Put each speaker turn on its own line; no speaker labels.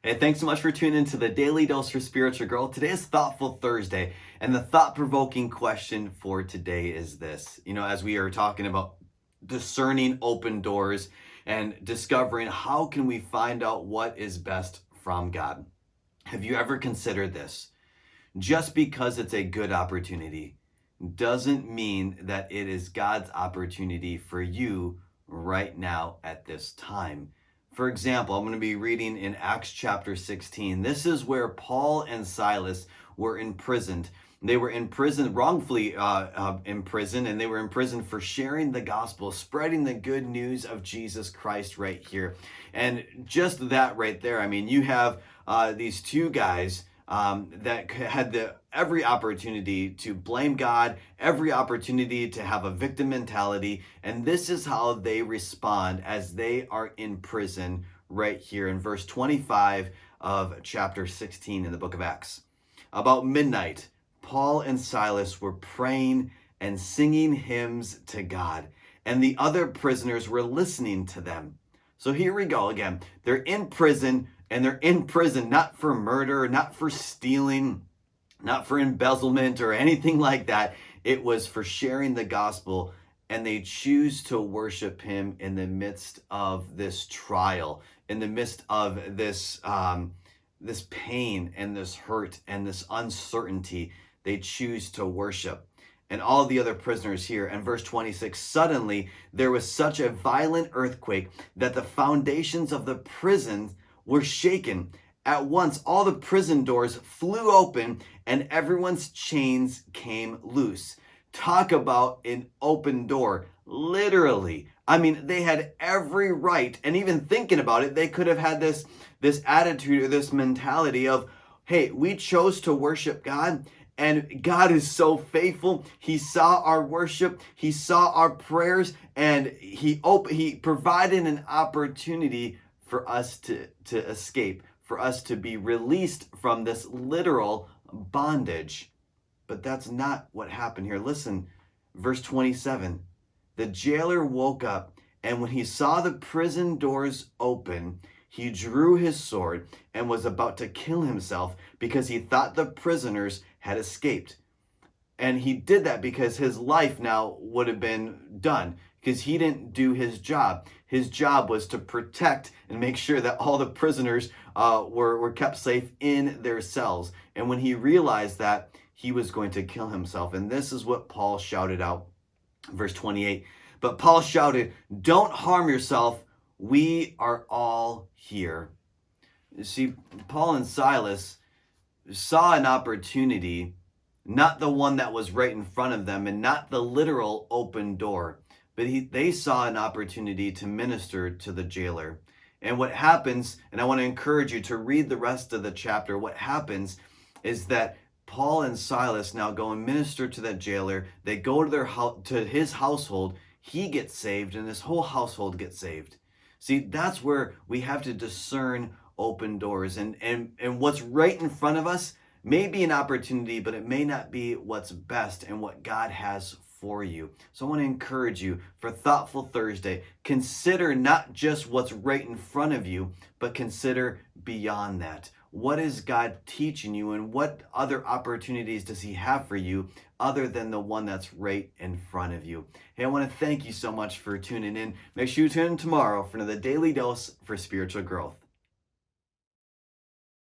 Hey, thanks so much for tuning into the Daily Dose for Spiritual Growth. Today is Thoughtful Thursday, and the thought-provoking question for today is this. As we are talking about discerning open doors and discovering how can we find out what is best from God. Have you ever considered this? Just because it's a good opportunity doesn't mean that it is God's opportunity for you right now at this time. For example, I'm going to be reading in Acts chapter 16. This is where Paul and Silas were imprisoned. They were in prison, wrongfully imprisoned, and they were imprisoned for sharing the gospel, spreading the good news of Jesus Christ right here. And just that right there, I mean, you have these two guys that had every opportunity to blame God, every opportunity to have a victim mentality. And this is how they respond as they are in prison right here in verse 25 of chapter 16 in the book of Acts. About midnight, Paul and Silas were praying and singing hymns to God, and the other prisoners were listening to them. So here we go again. They're in prison, and they're in prison not for murder, not for stealing, not for embezzlement or anything like that. It was for sharing the gospel, and they choose to worship him in the midst of this trial, in the midst of this this pain and this hurt and this uncertainty. They choose to worship. And all the other prisoners here. And verse 26, suddenly there was such a violent earthquake that the foundations of the prison were shaken. At once, all the prison doors flew open and everyone's chains came loose. Talk about an open door. Literally. I mean, they had every right, and even thinking about it, they could have had this attitude or this mentality of, hey, we chose to worship God, and God is so faithful. He saw our worship, he saw our prayers, and he provided an opportunity for us to escape, for us to be released from this literal bondage. But that's not what happened here. Listen, verse 27. The jailer woke up, and when he saw the prison doors open, he drew his sword and was about to kill himself because he thought the prisoners had escaped. And he did that because his life now would have been done, because he didn't do his job. His job was to protect and make sure that all the prisoners were kept safe in their cells. And when he realized that, he was going to kill himself. And this is what Paul shouted out, verse 28. But Paul shouted, "Don't harm yourself. We are all here." You see, Paul and Silas saw an opportunity, not the one that was right in front of them and not the literal open door, but they saw an opportunity to minister to the jailer. And what happens, and I want to encourage you to read the rest of the chapter, what happens is that Paul and Silas now go and minister to that jailer. They go to his household. He gets saved, and his whole household gets saved. See, that's where we have to discern open doors. And what's right in front of us may be an opportunity, but it may not be what's best and what God has for you. So I want to encourage you for Thoughtful Thursday. Consider not just what's right in front of you, but consider beyond that. What is God teaching you, and what other opportunities does he have for you other than the one that's right in front of you? Hey, I want to thank you so much for tuning in. Make sure you tune in tomorrow for another Daily Dose for Spiritual Growth.